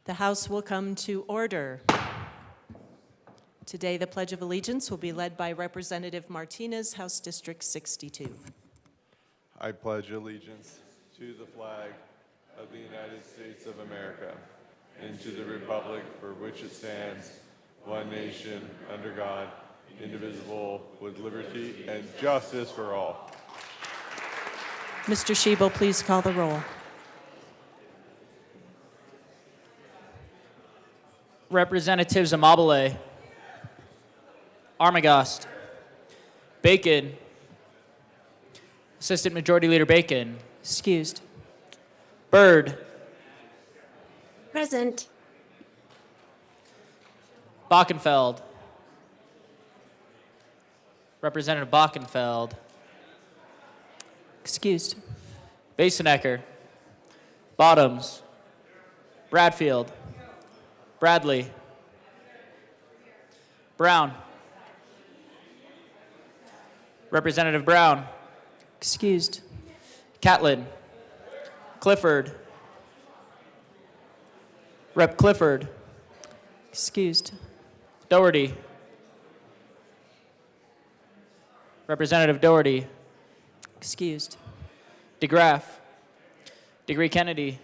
The House will come to order. Today, the Pledge of Allegiance will be led by Representative Martinez, House District 62. I pledge allegiance to the flag of the United States of America and to the republic for which it stands, one nation, under God, indivisible, with liberty and justice for all. Mr. Schiebel, please call the roll. Representatives Amabile, Armagost, Bacon, Assistant Majority Leader Bacon, Excused. Byrd, Present. Bockenfeld, Representative Bockenfeld, Excused. Basenecker, Bottoms, Bradfield, Bradley, Brown, Representative Brown, Excused. Catlin, Clifford, Rep. Clifford, Excused. Doherty, Representative Doherty, Excused. DeGraff, Degree Kennedy,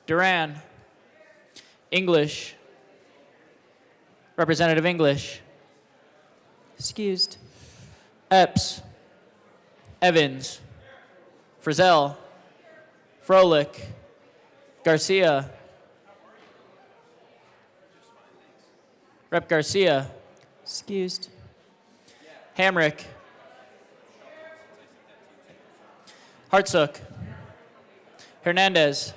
Duran, English, Representative English, Excused. Epps, Evans, Frizzell, Froelich, Garcia, Rep. Garcia, Excused. Hamrick, Hartsook, Hernandez,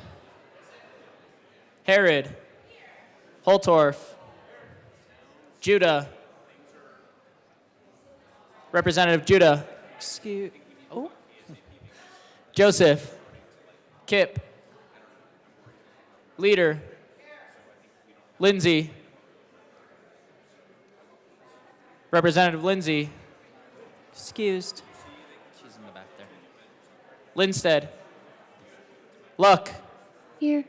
Herod, Holtorf, Judah, Representative Judah, Excused. Oh, Joseph, Kip, Leader, Lindsay, Representative Lindsay, excused. she's in the back there, Linstead, Luck, Here.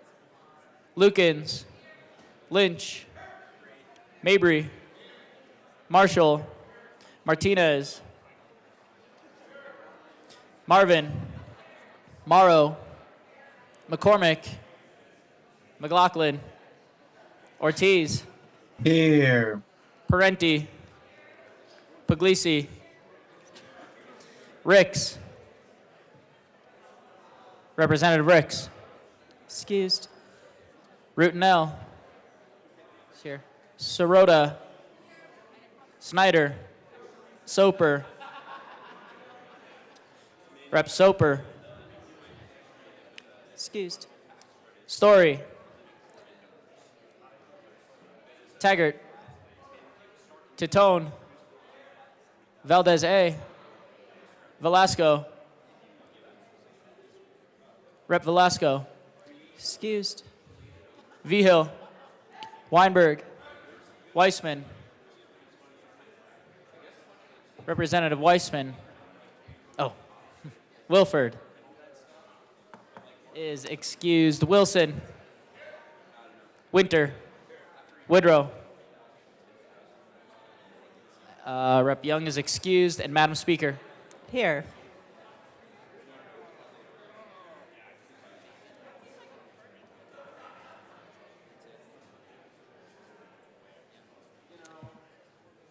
Lukens, Lynch, Mabry, Marshall, Martinez, Marvin, Morrow, McCormick, McLaughlin, Ortiz, Here. Parenti, Puglisi, Ricks, Representative Ricks, Excused. Rutinel, is here, Sirota, Snyder, Soper, Rep. Soper, Excused. Story, Taggart, Titone, Valdez A, Velasco, Rep. Velasco, Excused. Vigil, Weinberg, Weissman, Representative Weissman, oh, Wilford is excused. Wilson, Winter, Woodrow, Rep. Young is excused, and Madam Speaker. Here.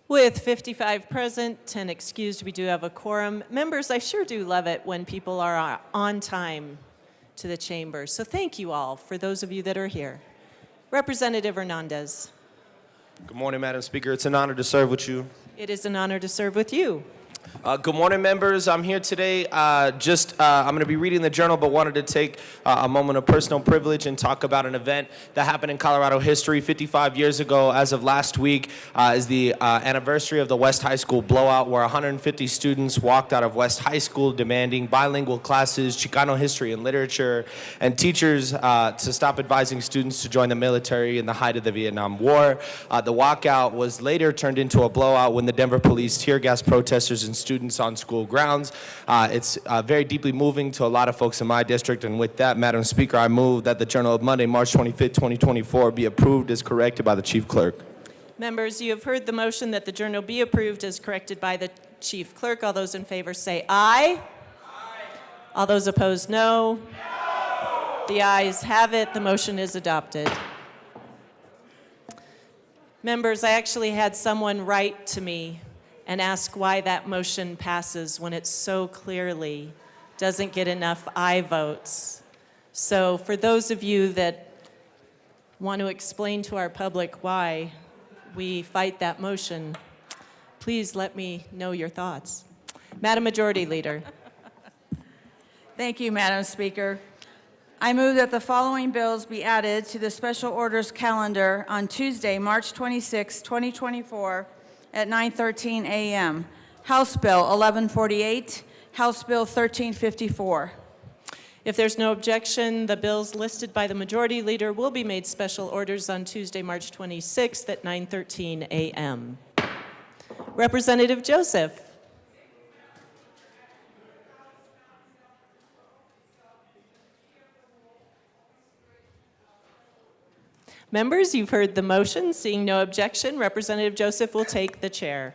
With 55 present, 10 excused, we do have a quorum. Members, I sure do love it when people are on time to the chamber. So thank you all for those of you that are here. Representative Hernandez, Good morning, Madam Speaker. It's an honor to serve with you. it is an honor to serve with you. Good morning, members. I'm here today. I'm going to be reading the journal, but wanted to take a moment of personal privilege and talk about an event that happened in Colorado history 55 years ago. As of last week is the anniversary of the West High School blowout, where 150 students walked out of West High School demanding bilingual classes, Chicano history and literature, and teachers to stop advising students to join the military in the height of the Vietnam War. The walkout was later turned into a blowout when the Denver police tear gas protesters and students on school grounds. It's very deeply moving to a lot of folks in my district, and with that, Madam Speaker, I move that the Journal of Monday, March 25th, 2024 be approved as corrected by the Chief Clerk. Members, you have heard the motion that the journal be approved as corrected by the Chief Clerk. All those in favor say aye. All those opposed, no. The ayes have it. The motion is adopted. Members, I actually had someone write to me and ask why that motion passes when it so clearly doesn't get enough aye votes. So for those of you that want to explain to our public why we fight that motion, please let me know your thoughts. Madam Majority Leader. Thank you, Madam Speaker. I move that the following bills be added to the special orders calendar on Tuesday, March 26, 2024 at 9:13 a.m. House Bill 1148, House Bill 1354. If there's no objection, the bills listed by the Majority Leader will be made special orders on Tuesday, March 26th at 9:13 a.m. Representative Joseph. Members, you've heard the motion. Seeing no objection, Representative Joseph will take the chair.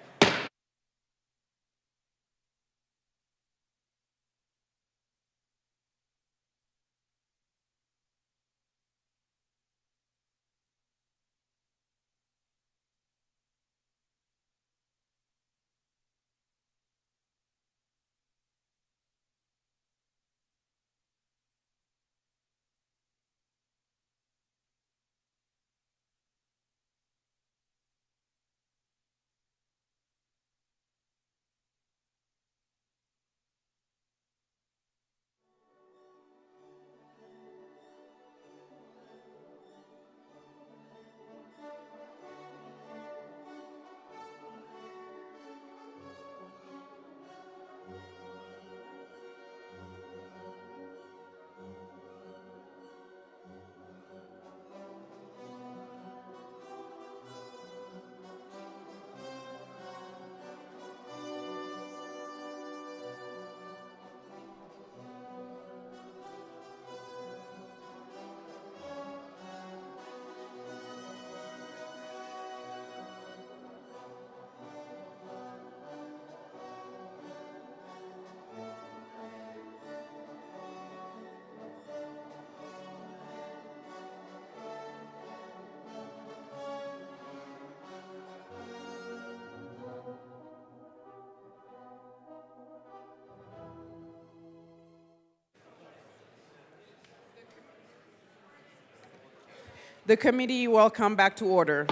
The committee will come back to order.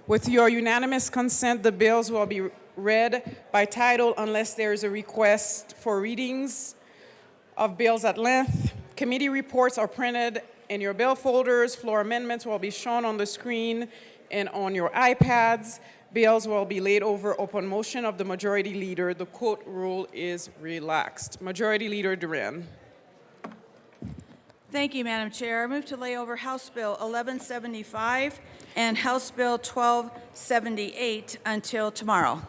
With your unanimous consent, the bills will be read by title unless there is a request for readings of bills at length. Committee reports are printed in your bill folders. Floor amendments will be shown on the screen and on your iPads. Bills will be laid over upon motion of the Majority Leader. The quote rule is relaxed. Majority Leader Duran. Thank you, Madam Chair. I move to lay over House Bill 1175 and House Bill 1278 until tomorrow.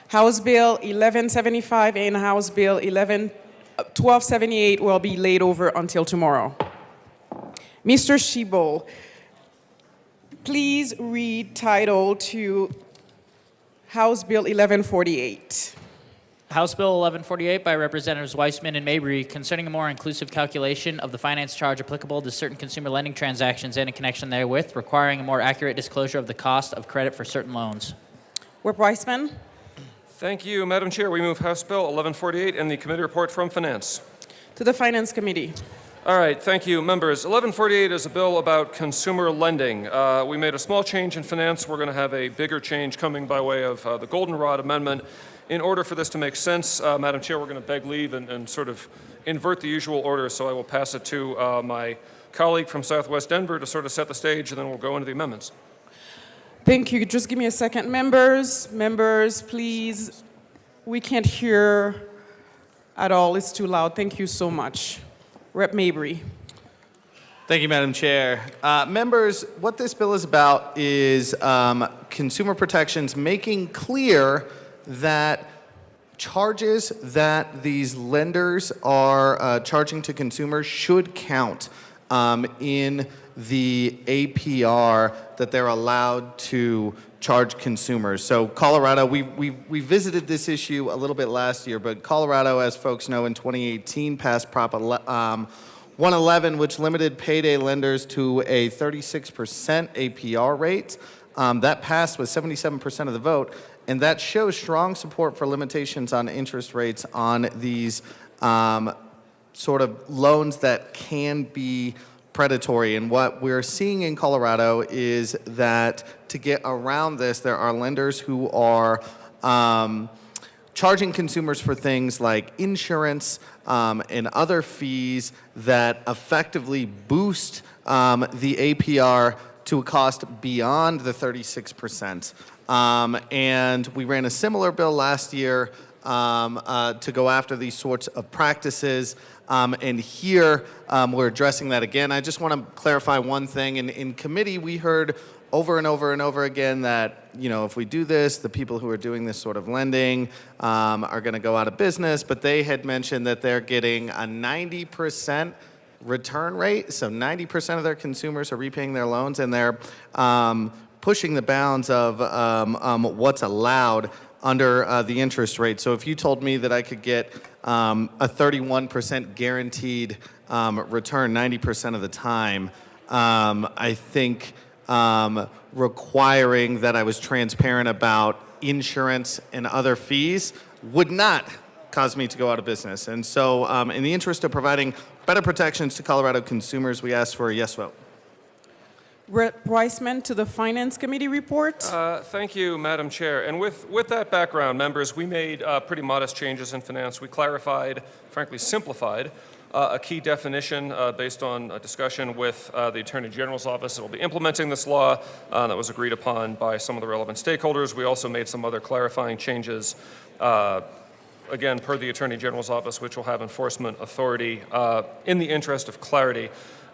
House Bill 1175 and House Bill 1278 will be laid over until tomorrow. Mr. Shibol, please read title to House Bill 1148. House Bill 1148 by Representatives Weissman and Mabry concerning a more inclusive calculation of the finance charge applicable to certain consumer lending transactions and in connection therewith, requiring a more accurate disclosure of the cost of credit for certain loans. Rep. Weissman. Thank you, Madam Chair. We move House Bill 1148 and the committee report from Finance. To the Finance Committee. All right, thank you, members. 1148 is a bill about consumer lending. We made a small change in Finance. We're going to have a bigger change coming by way of the Goldenrod Amendment. In order for this to make sense, Madam Chair, we're going to beg leave and sort of invert the usual order, so I will pass it to my colleague from Southwest Denver to sort of set the stage, and then we'll go into the amendments. Thank you. Just give me a second. Members, please. We can't hear at all. It's too loud. Thank you so much. Rep. Mabry. Thank you, Madam Chair. Members, what this bill is about is consumer protections making clear that charges that these lenders are charging to consumers should count in the APR that they're allowed to charge consumers. So Colorado, we visited this issue a little bit last year, but Colorado, as folks know, in 2018 passed Prop 111, which limited payday lenders to a 36% APR rate. That passed with 77% of the vote, and that shows strong support for limitations on interest rates on these sort of loans that can be predatory. And what we're seeing in Colorado is that to get around this, there are lenders who are charging consumers for things like insurance and other fees that effectively boost the APR to a cost beyond the 36%. And we ran a similar bill last year to go after these sorts of practices. And here, we're addressing that again. I just want to clarify one thing. In committee, we heard over and over and over again that, you know, if we do this, the people who are doing this sort of lending are going to go out of business. But they had mentioned that they're getting a 90% return rate. So 90% of their consumers are repaying their loans, and they're pushing the bounds of what's allowed under the interest rate. So if you told me that I could get a 31% guaranteed return 90% of the time, I think requiring that I was transparent about insurance and other fees would not cause me to go out of business. And so in the interest of providing better protections to Colorado consumers, we ask for a yes vote. Rep. Weissman to the Finance Committee report. Thank you, Madam Chair. And with that background, members, we made pretty modest changes in finance. We clarified, frankly simplified, a key definition based on a discussion with the Attorney General's office that will be implementing this law that was agreed upon by some of the relevant stakeholders. We also made some other clarifying changes, again, per the Attorney General's office, which will have enforcement authority in the interest of clarity.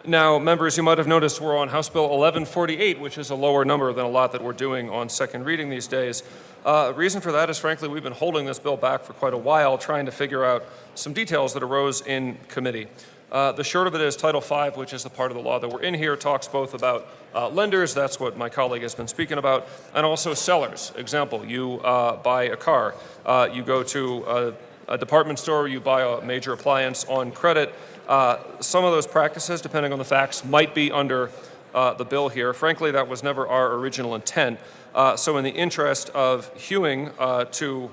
Now, members, you might have noticed we're on House Bill 1148, which is a lower number than a lot that we're doing on second reading these days. Reason for that is, frankly, we've been holding this bill back for quite a while, trying to figure out some details that arose in committee. The short of it is Title V, which is the part of the law that we're in here, talks both about lenders, that's what my colleague has been speaking about, and also sellers. Example, you buy a car, you go to a department store, you buy a major appliance on credit. Some of those practices, depending on the facts, might be under the bill here. Frankly, that was never our original intent. So in the interest of hewing to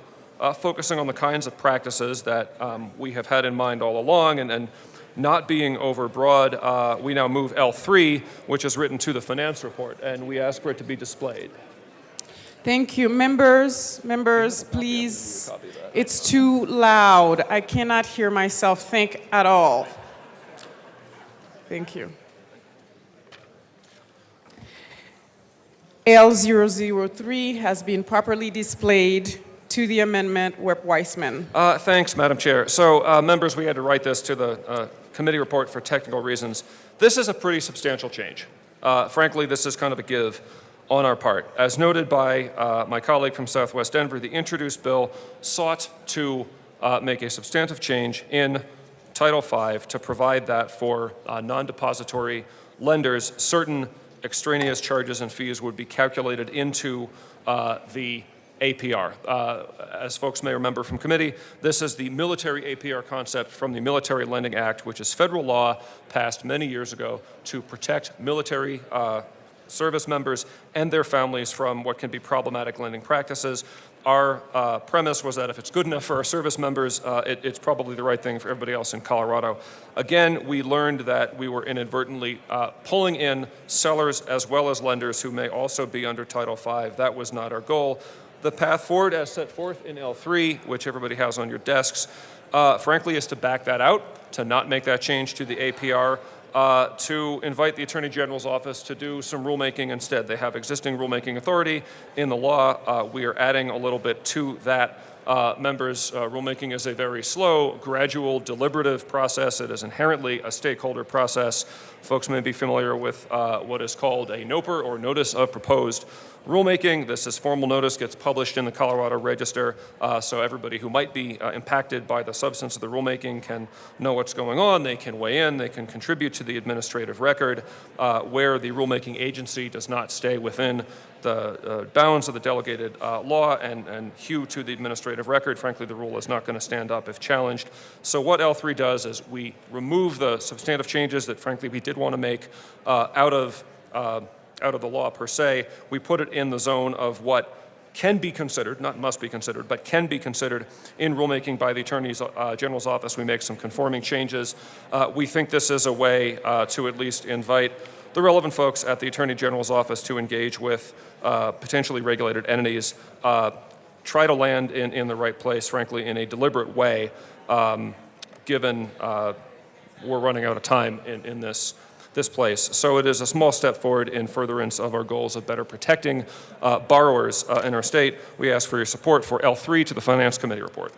focusing on the kinds of practices that we have had in mind all along and not being overbroad, we now move L3, which is written to the finance report, and we ask for it to be displayed. Thank you. Members, please. It's too loud. I cannot hear myself think at all. Thank you. L003 has been properly displayed to the amendment. Rep. Weissman. Thanks, Madam Chair. So, members, we had to write this to the committee report for technical reasons. This is a pretty substantial change. Frankly, this is kind of a give on our part. As noted by my colleague from Southwest Denver, the introduced bill sought to make a substantive change in Title V to provide that for non-depository lenders, certain extraneous charges and fees would be calculated into the APR. As folks may remember from committee, this is the military APR concept from the Military Lending Act, which is federal law passed many years ago to protect military service members and their families from what can be problematic lending practices. Our premise was that if it's good enough for our service members, it's probably the right thing for everybody else in Colorado. Again, we learned that we were inadvertently pulling in sellers as well as lenders who may also be under Title V. That was not our goal. The path forward as set forth in L3, which everybody has on your desks, frankly, is to back that out, to not make that change to the APR, to invite the Attorney General's office to do some rulemaking instead. They have existing rulemaking authority in the law. We are adding a little bit to that Members, rulemaking is a very slow, gradual, deliberative process. It is inherently a stakeholder process. Folks may be familiar with what is called a NOPR, or Notice of Proposed Rulemaking. This is formal notice, gets published in the Colorado Register, so everybody who might be impacted by the substance of the rulemaking can know what's going on. They can weigh in, they can contribute to the administrative record, where the rulemaking agency does not stay within the bounds of the delegated law and hew to the administrative record. Frankly, the rule is not going to stand up if challenged. So what L3 does is we remove the substantive changes that, frankly, we did want to make out of the law per se. We put it in the zone of what can be considered, not must be considered, but can be considered in rulemaking by the Attorney General's office. We make some conforming changes. We think this is a way to at least invite the relevant folks at the Attorney General's office to engage with potentially regulated entities, try to land in the right place, frankly, in a deliberate way, given we're running out of time in this place. So it is a small step forward in furtherance of our goals of better protecting borrowers in our state. We ask for your support for L3 to the Finance Committee report.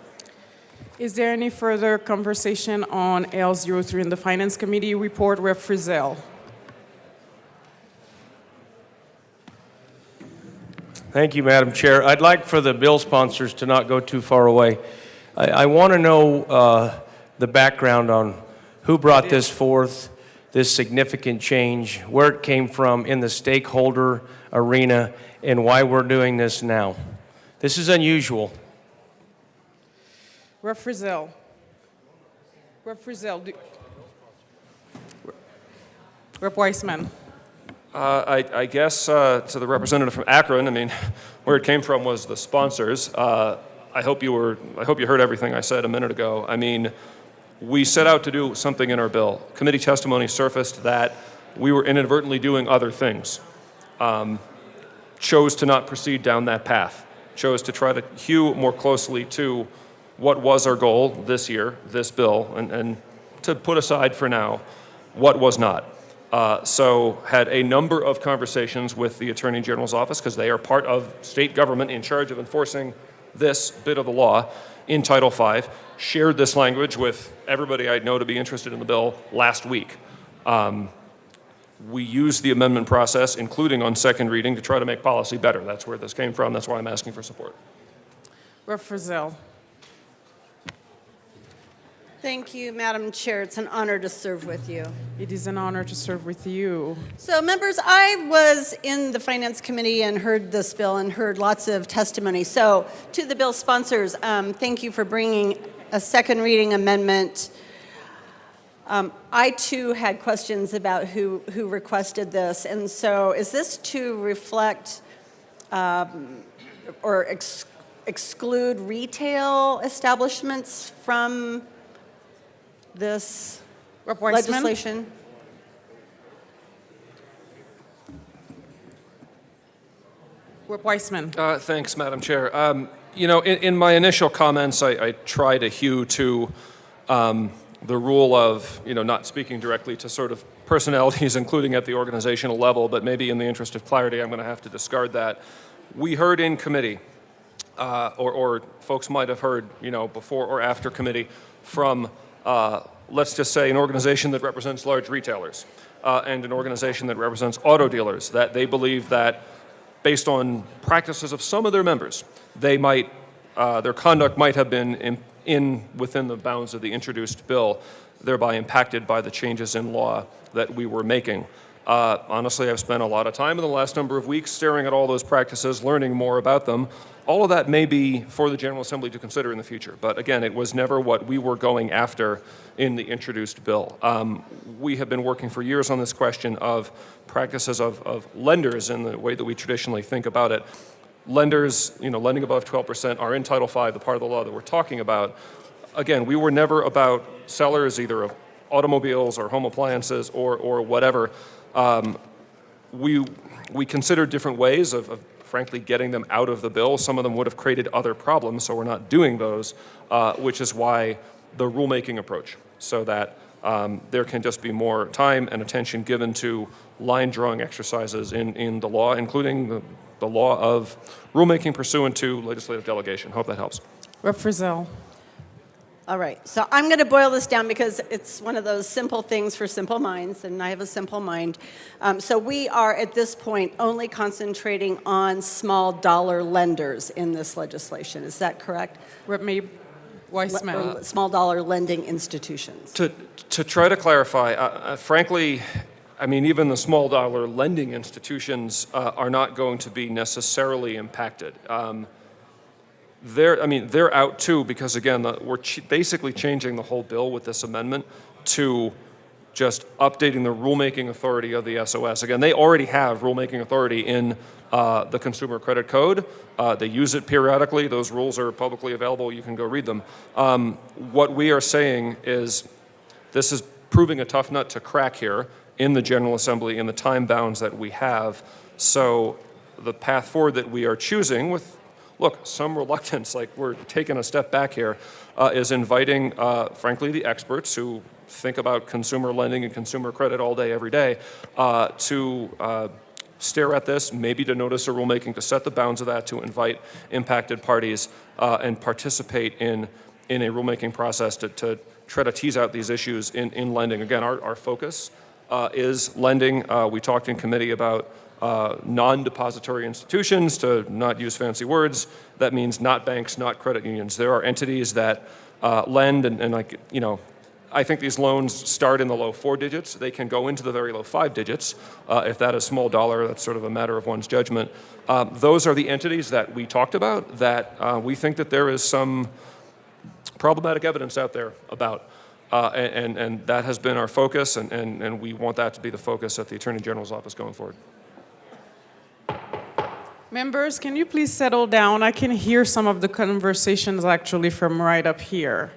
Is there any further conversation on L03 in the Finance Committee report? Rep. Frizzell. Thank you, Madam Chair. I'd like for the bill sponsors to not go too far away. I want to know the background on who brought this forth, this significant change, where it came from in the stakeholder arena, and why we're doing this now. This is unusual. Rep. Frizzell. Rep. Frizzell. Rep. Weissman. I guess to the representative from Akron, I mean, where it came from was the sponsors. I hope you heard everything I said a minute ago. I mean, we set out to do something in our bill. Committee testimony surfaced that we were inadvertently doing other things. Chose to not proceed down that path. Chose to try to hew more closely to what was our goal this year, this bill, and to put aside for now what was not. So had a number of conversations with the Attorney General's office, because they are part of state government in charge of enforcing this bit of the law in Title V, shared this language with everybody I know to be interested in the bill last week. We used the amendment process, including on second reading, to try to make policy better. That's where this came from. That's why I'm asking for support. Rep. Frizzell. Thank you, Madam Chair. It's an honor to serve with you. It is an honor to serve with you. So, members, I was in the Finance Committee and heard this bill and heard lots of testimony. So, to the bill sponsors, thank you for bringing a second reading amendment. I, too, had questions about who requested this. And so, is this to reflect or exclude retail establishments from this Rep. Weissman. legislation? Rep. Weissman. Thanks, Madam Chair. You know, in my initial comments, I try to hew to the rule of, you know, not speaking directly to sort of personalities, including at the organizational level, but maybe in the interest of clarity, I'm going to have to discard that. We heard in committee, or folks might have heard, you know, before or after committee, from let's just say an organization that represents large retailers and an organization that represents auto dealers, that they believe that based on practices of some of their members, they might, their conduct might have been within the bounds of the introduced bill, thereby impacted by the changes in law that we were making. Honestly, I've spent a lot of time in the last number of weeks staring at all those practices, learning more about them. All of that may be for the General Assembly to consider in the future, but again, it was never what we were going after in the introduced bill. We have been working for years on this question of practices of lenders in the way that we traditionally think about it. Lenders, you know, lending above 12% are in Title V, the part of the law that we're talking about. Again, we were never about sellers either of automobiles or home appliances or whatever. We considered different ways of frankly getting them out of the bill. Some of them would have created other problems, so we're not doing those, which is why the rulemaking approach, so that there can just be more time and attention given to line drawing exercises in the law, including the law of rulemaking pursuant to legislative delegation. Hope that helps. Rep. Frizzell. All right, so I'm going to boil this down because it's one of those simple things for simple minds, and I have a simple mind. So we are, at this point, only concentrating on small dollar lenders in this legislation. Is that correct? Rep. Weissman. Or small dollar lending institutions. To try to clarify, frankly, I mean, even the small dollar lending institutions are not going to be necessarily impacted. They're out too because, again, we're basically changing the whole bill with this amendment to just updating the rulemaking authority of the SOS. Again, they already have rulemaking authority in the Consumer Credit Code. They use it periodically. Those rules are publicly available. You can go read them. What we are saying is this is proving a tough nut to crack here in the General Assembly in the time bounds that we have. So the path forward that we are choosing with, look, some reluctance, like we're taking a step back here, is inviting, frankly, the experts who think about consumer lending and consumer credit all day, every day, to stare at this, maybe to notice a rulemaking, to set the bounds of that, to invite impacted parties and participate in a rulemaking process to try to tease out these issues in lending. Again, our focus is lending. We talked in committee about non-depository institutions, to not use fancy words. That means not banks, not credit unions. There are entities that lend, and like, you know, I think these loans start in the low 4 digits. They can go into the very low 5 digits. If that is small dollar, that's sort of a matter of one's judgment. Those are the entities that we talked about that we think that there is some problematic evidence out there about. And that has been our focus, and we want that to be the focus at the Attorney General's office going forward. Members, can you please settle down? I can hear some of the conversations actually from right up here.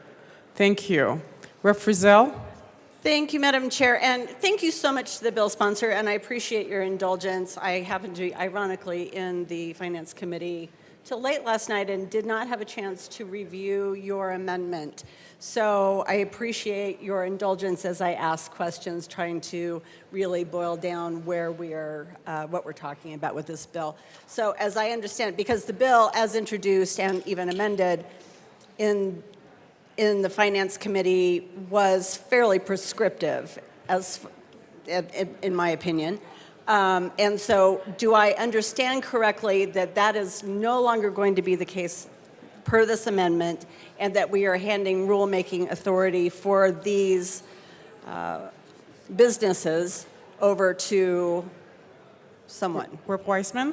Thank you. Rep. Frizzell. Thank you, Madam Chair, and thank you so much to the bill sponsor, and I appreciate your indulgence. I happened to be, ironically, in the Finance Committee till late last night and did not have a chance to review your amendment. So I appreciate your indulgence as I ask questions, trying to really boil down where we are, what we're talking about with this bill. So as I understand, because the bill, as introduced and even amended in the Finance Committee, was fairly prescriptive, as in my opinion. And so do I understand correctly that that is no longer going to be the case per this amendment, and that we are handing rulemaking authority for these businesses over to someone? Rep. Weissman.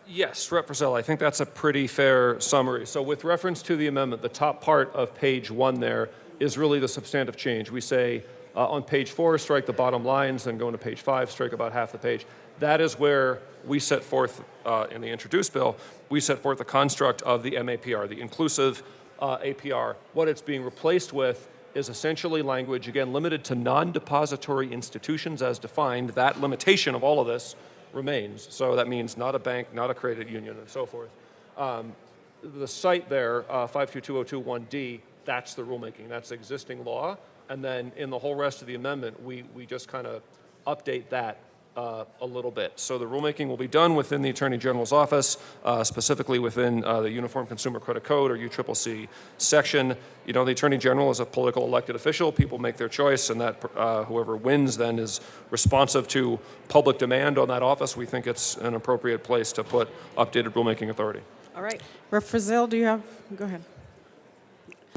Yes, Rep. Frizzell, I think that's a pretty fair summary. So with reference to the amendment, the top part of page 1 there is really the substantive change. We say on page 4, strike the bottom lines, then go into page 5, strike about half the page. That is where we set forth, in the introduced bill, we set forth the construct of the MAPR, the inclusive APR. What it's being replaced with is essentially language, again, limited to non-depository institutions as defined. That limitation of all of this remains. So that means not a bank, not a credit union, and so forth. The site there, 5220221D, that's the rulemaking. That's existing law. And then in the whole rest of the amendment, we just kind of update that a little bit. So the rulemaking will be done within the Attorney General's office, specifically within the Uniform Consumer Credit Code, or UCCC section. You know, the Attorney General is a political elected official. People make their choice, and that whoever wins then is responsive to public demand on that office. We think it's an appropriate place to put updated rulemaking authority. All right. Rep. Frizzell, do you have? Go ahead.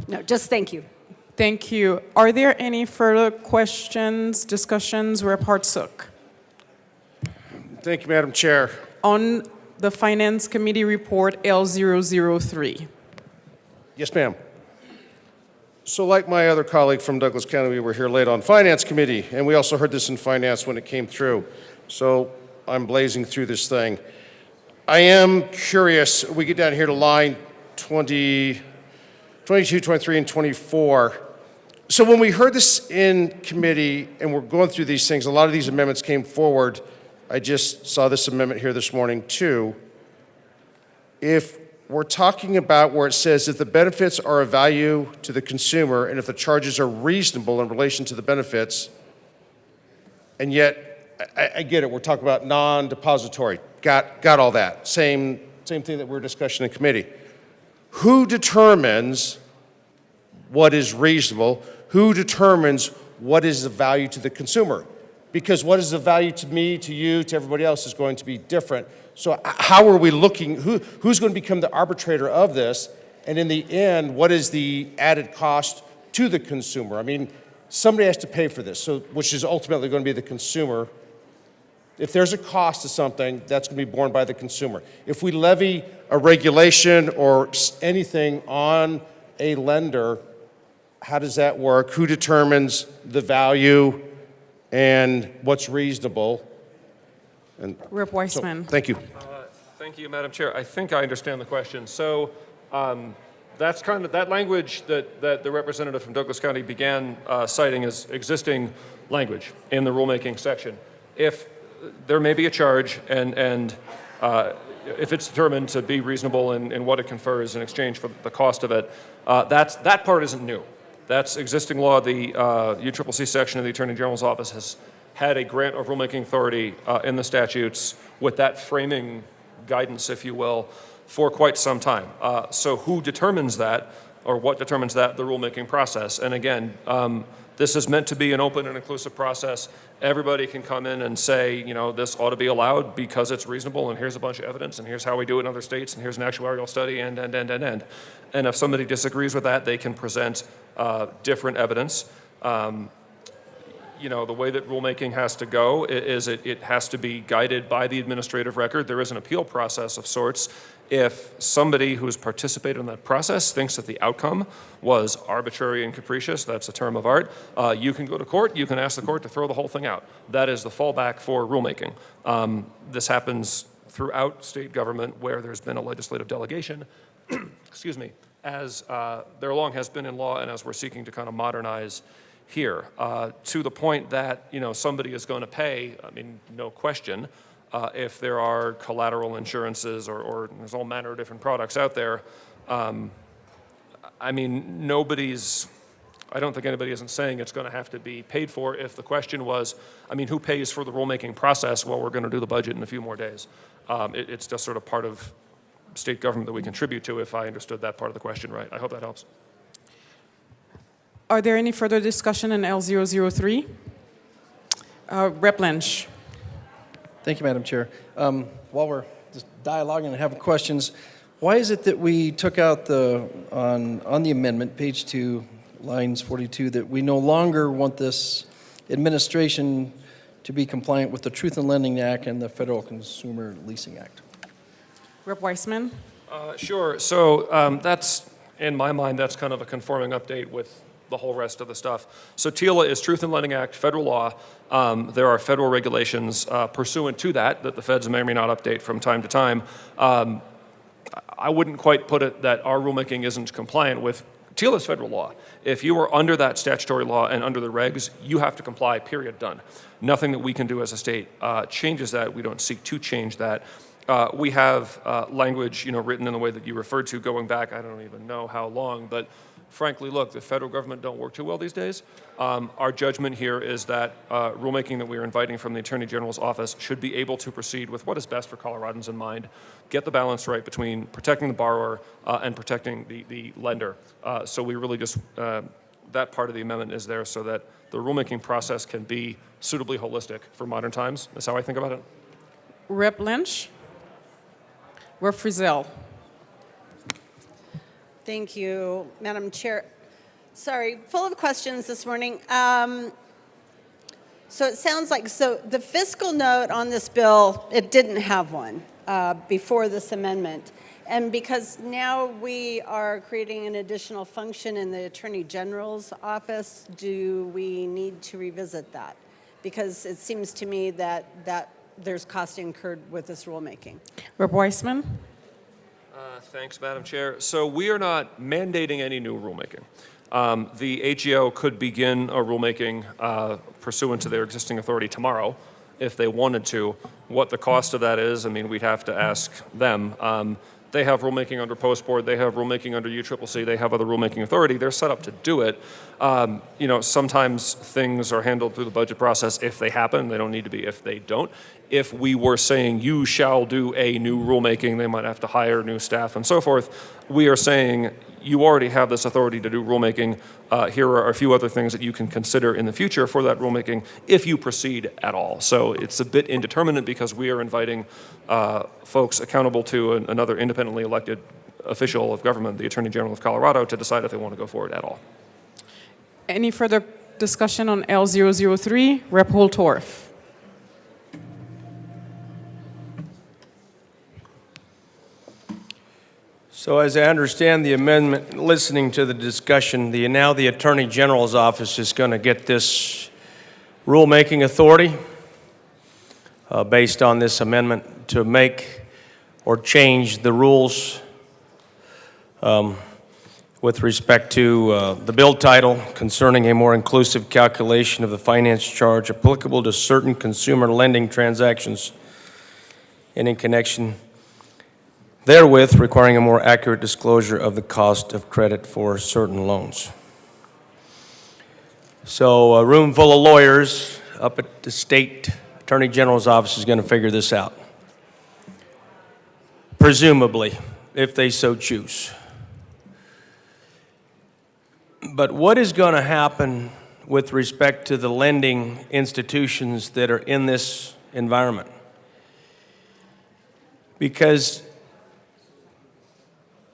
No, just thank you. Thank you. Are there any further questions, discussions? Rep. Hartsook. Thank you, Madam Chair. On the Finance Committee report L003. Yes, ma'am. So like my other colleague from Douglas County, we were here late on Finance Committee, and we also heard this in Finance when it came through. So I'm blazing through this thing. I am curious, we get down here to line 20, 22, 23, and 24. So when we heard this in committee and we're going through these things, a lot of these amendments came forward. I just saw this amendment here this morning too. If we're talking about where it says if the benefits are of value to the consumer and if the charges are reasonable in relation to the benefits, and yet, I get it, we're talking about non-depository. Got all that. Same thing that we're discussing in committee. who determines what is reasonable? Who determines what is the value to the consumer? Because what is the value to me, to you, to everybody else is going to be different. So how are we looking, who's going to become the arbitrator of this? And in the end, what is the added cost to the consumer? I mean, somebody has to pay for this, so which is ultimately going to be the consumer. If there's a cost to something, that's going to be borne by the consumer. If we levy a regulation or anything on a lender, how does that work? Who determines the value and what's reasonable? And Rep. Weissman. thank you. Thank you, Madam Chair. I think I understand the question. So that's kind of that language that the representative from Douglas County began citing as existing language in the rulemaking section. If there may be a charge, and if it's determined to be reasonable in what it confers in exchange for the cost of it, that part isn't new. That's existing law. The UCCC section of the Attorney General's office has had a grant of rulemaking authority in the statutes with that framing guidance, if you will, for quite some time. So who determines that, or what determines that? The rulemaking process. And again, this is meant to be an open and inclusive process. Everybody can come in and say, you know, this ought to be allowed because it's reasonable, and here's a bunch of evidence, and here's how we do it in other states, and here's an actuarial study, and. And if somebody disagrees with that, they can present different evidence. You know, the way that rulemaking has to go is it has to be guided by the administrative record. There is an appeal process of sorts. If somebody who's participated in that process thinks that the outcome was arbitrary and capricious, that's a term of art, you can go to court, you can ask the court to throw the whole thing out. That is the fallback for rulemaking. This happens throughout state government where there's been a legislative delegation, excuse me, as there long has been in law and as we're seeking to kind of modernize here, to the point that, you know, somebody is going to pay, I mean, no question, if there are collateral insurances or there's all manner of different products out there. I mean, I don't think anybody isn't saying it's going to have to be paid for. If the question was, I mean, who pays for the rulemaking process? Well, we're going to do the budget in a few more days. It's just sort of part of state government that we contribute to, if I understood that part of the question right. I hope that helps. Are there any further discussion in L003? Rep. Lynch. Thank you, Madam Chair. While we're just dialoguing and having questions, why is it that we took out on the amendment, page 2, lines 42, that we no longer want this administration to be compliant with the Truth in Lending Act and the Federal Consumer Leasing Act? Rep. Weissman. Sure. So that's, in my mind, that's kind of a conforming update with the whole rest of the stuff. So TILA is Truth in Lending Act, federal law. There are federal regulations pursuant to that the feds may or may not update from time to time. I wouldn't quite put it that our rulemaking isn't compliant with TILA is federal law. If you are under that statutory law and under the regs, you have to comply, period, done. Nothing that we can do as a state changes that. We don't seek to change that. We have language, written in the way that you referred to, going back, I don't even know how long, but frankly, look, the federal government don't work too well these days. Our judgment here is that rulemaking that we are inviting from the Attorney General's office should be able to proceed with what is best for Coloradans in mind, get the balance right between protecting the borrower and protecting the lender. So we really just, that part of the amendment is there so that the rulemaking process can be suitably holistic for modern times. That's how I think about it. Rep. Lynch. Rep. Frizzell. Thank you, Madam Chair. Sorry, full of questions this morning. So it sounds like, the fiscal note on this bill, it didn't have one before this amendment. And because now we are creating an additional function in the Attorney General's office, do we need to revisit that? Because it seems to me that there's cost incurred with this rulemaking. Rep. Weissman. Thanks, Madam Chair. So we are not mandating any new rulemaking. The AGO could begin a rulemaking pursuant to their existing authority tomorrow if they wanted to. What the cost of that is, we'd have to ask them. They have rulemaking under Post Board. They have rulemaking under UCCC. They have other rulemaking authority. They're set up to do it. Sometimes things are handled through the budget process if they happen. They don't need to be if they don't. if we were saying you shall do a new rulemaking, they might have to hire new staff and so forth. We are saying you already have this authority to do rulemaking. Here are a few other things that you can consider in the future for that rulemaking if you proceed at all. So it's a bit indeterminate because we are inviting folks accountable to another independently elected official of government, the Attorney General of Colorado, to decide if they want to go forward at all. Any further discussion on L003? Rep. Holtorf. So as I understand the amendment, listening to the discussion, now the Attorney General's office is going to get this rulemaking authority based on this amendment to make or change the rules with respect to the bill title concerning a more inclusive calculation of the finance charge applicable to certain consumer lending transactions and in connection therewith requiring a more accurate disclosure of the cost of credit for certain loans. So a room full of lawyers up at the state Attorney General's office is going to figure this out, presumably, if they so choose. But what is going to happen with respect to the lending institutions that are in this environment? Because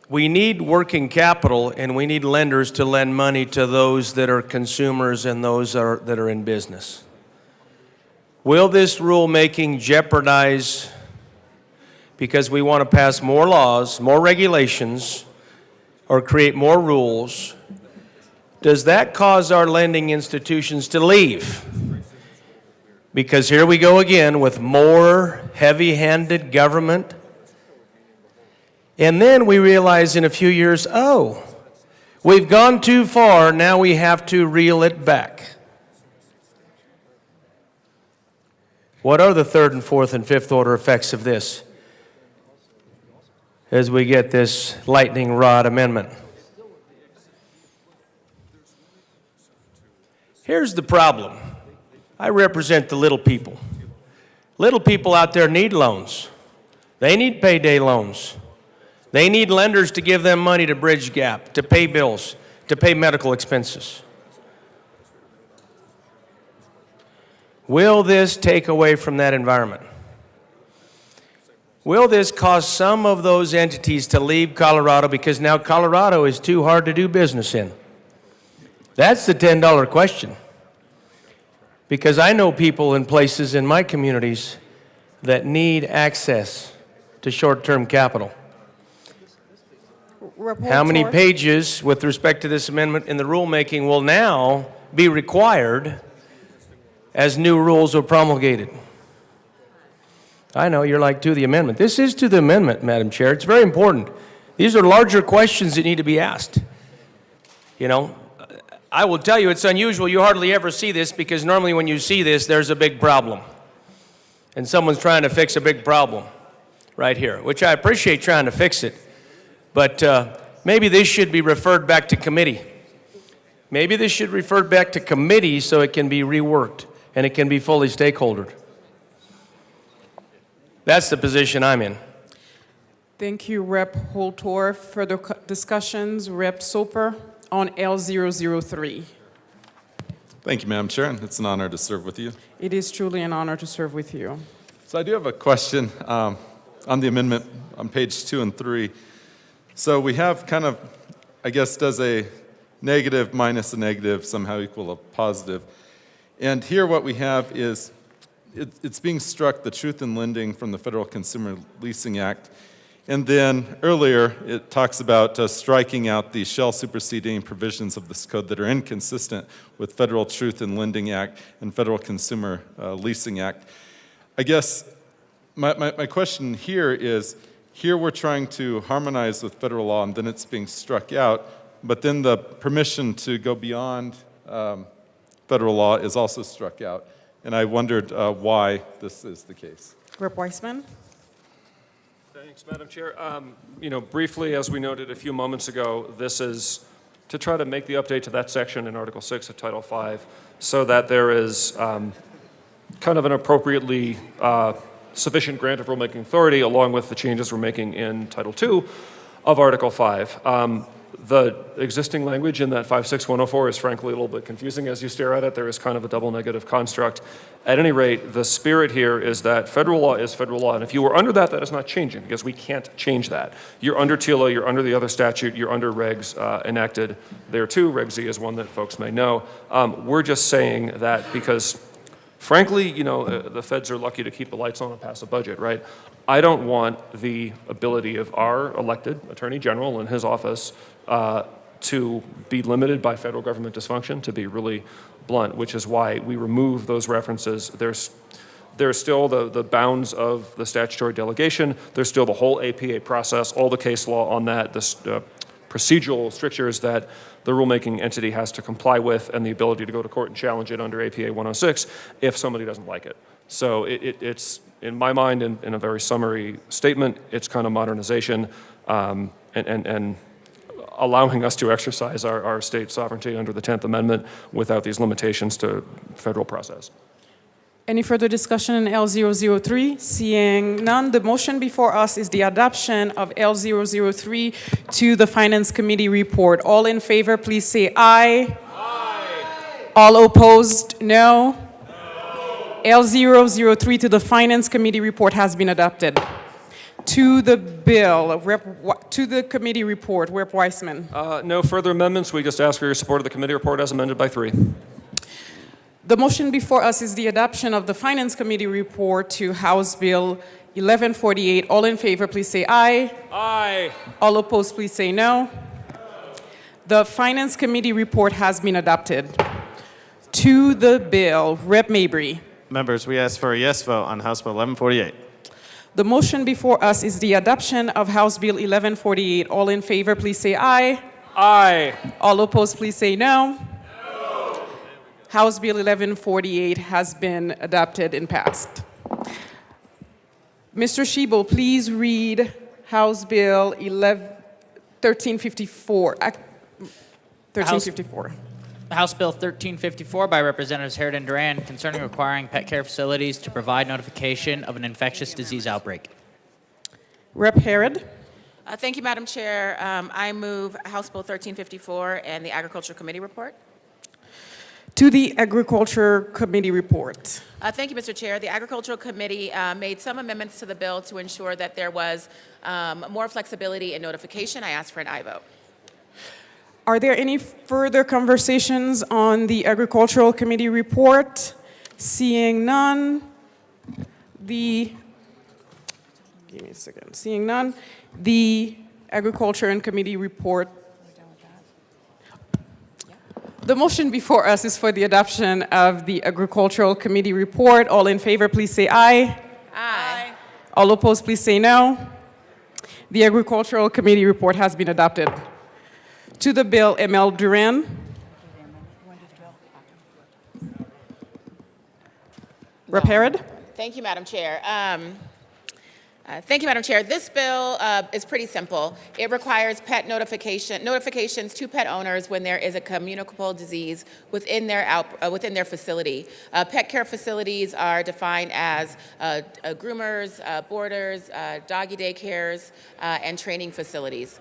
we need working capital and we need lenders to lend money to those that are consumers and those that are in business. Will this rulemaking jeopardize, because we want to pass more laws, more regulations, or create more rules, does that cause our lending institutions to leave? Because here we go again with more heavy-handed government. And then we realize in a few years, oh, we've gone too far, now we have to reel it back. What are the third and fourth and fifth order effects of this as we get this lightning rod amendment? Here's the problem. I represent the little people. Little people out there need loans. They need payday loans. They need lenders to give them money to bridge gap, to pay bills, to pay medical expenses. Will this take away from that environment? Will this cause some of those entities to leave Colorado because now Colorado is too hard to do business in? That's the $10 question. Because I know people in places in my communities that need access to short-term capital. How many pages with respect to this amendment in the rulemaking will now be required as new rules are promulgated? I know you're like, to the amendment. This is to the amendment, Madam Chair. It's very important. These are larger questions that need to be asked. You know, I will tell you it's unusual. You hardly ever see this because normally when you see this, there's a big problem. And someone's trying to fix a big problem right here, which I appreciate trying to fix it. But maybe this should be referred back to committee. Maybe this should refer back to committee so it can be reworked and it can be fully stakeholdered. That's the position I'm in. Thank you, Rep. Holtorf. Further discussions, Rep. Soper on L003. Thank you, Madam Chair, and it's an honor to serve with you. It is truly an honor to serve with you. So I do have a question on the amendment on page 2 and 3. So we have kind of, I guess, does a negative minus a negative somehow equal a positive? And here what we have is, it's being struck, the truth in lending from the Federal Consumer Leasing Act. And then earlier, it talks about striking out the shell superseding provisions of this code that are inconsistent with Federal Truth in Lending Act and Federal Consumer Leasing Act. I guess my question here is, here we're trying to harmonize with federal law and then it's being struck out, but then the permission to go beyond federal law is also struck out. And I wondered why this is the case. Rep. Weissman. Thanks, Madam Chair. Briefly, as we noted a few moments ago, this is to try to make the update to that section in Article 6 of Title V so that there is kind of an appropriately sufficient grant of rulemaking authority, along with the changes we're making in Title II of Article 5. The existing language in that 56104 is frankly a little bit confusing as you stare at it. There is kind of a double negative construct. At any rate, the spirit here is that federal law is federal law, and if you were under that, that is not changing, because we can't change that. You're under TILA, you're under the other statute, you're under regs enacted there too. Reg Z is one that folks may know. We're just saying that because, frankly, you know, the feds are lucky to keep the lights on and pass a budget, right? I don't want the ability of our elected Attorney General and his office to be limited by federal government dysfunction, to be really blunt, which is why we remove those references. There's still the bounds of the statutory delegation. There's still the whole APA process, all the case law on that, the procedural strictures that the rulemaking entity has to comply with, and the ability to go to court and challenge it under APA 106 if somebody doesn't like it. So it's, in my mind, in a very summary statement, it's kind of modernization and allowing us to exercise our state sovereignty under the 10th Amendment without these limitations to federal process. Any further discussion in L003? Seeing none, the motion before us is the adoption of L003 to the Finance Committee report. All in favor, please say aye. Aye. All opposed, no. L003 to the Finance Committee report has been adopted. To the bill, to the committee report, Rep. Weissman. No further amendments. We just ask for your support of the committee report as amended by 3. The motion before us is the adoption of the Finance Committee report to House Bill 1148. All in favor, please say aye. Aye. All opposed, please say no. The Finance Committee report has been adopted. To the bill, Rep. Mabry. Members, we ask for a yes vote on House Bill 1148. The motion before us is the adoption of House Bill 1148. All in favor, please say aye. Aye. All opposed, please say no. House Bill 1148 has been adopted and passed. Mr. Shebo, please read House Bill 1354. 1354. House Bill 1354 by Representatives Herod and Duran concerning requiring pet care facilities to provide notification of an infectious disease outbreak. Rep. Herod. Thank you, Madam Chair. I move House Bill 1354 and the Agriculture Committee report. To the Agriculture Committee report. Thank you, Mr. Chair. The Agricultural Committee made some amendments to the bill to ensure that there was more flexibility in notification. I ask for an aye vote. Are there any further conversations on the Agricultural Committee report? Seeing none, give me a second. Seeing none, the Agriculture and Committee report. The motion before us is for the adoption of the Agricultural Committee report. All in favor, please say aye. Aye. All opposed, please say no. The Agricultural Committee report has been adopted. To the bill, ML Duran. Rep. Herod. Thank you, Madam Chair. Thank you, Madam Chair. This bill is pretty simple. It requires pet notifications to pet owners when there is a communicable disease within their facility. Pet care facilities are defined as groomers, boarders, doggy daycares, and training facilities.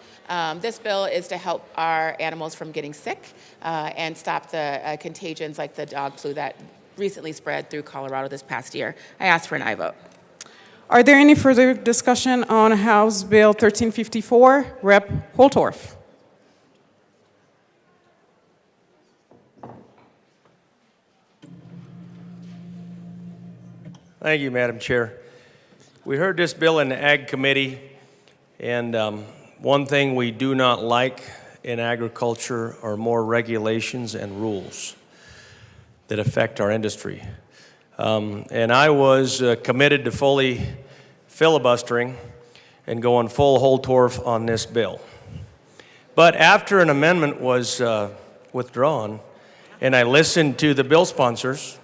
This bill is to help our animals from getting sick and stop the contagions like the dog flu that recently spread through Colorado this past year. I ask for an aye vote. Are there any further discussion on House Bill 1354? Rep. Holtorf. Thank you, Madam Chair. We heard this bill in the Ag Committee, and one thing we do not like in agriculture are more regulations and rules that affect our industry. And I was committed to fully filibustering and going full Holtorf on this bill. But after an amendment was withdrawn and I listened to the bill sponsors,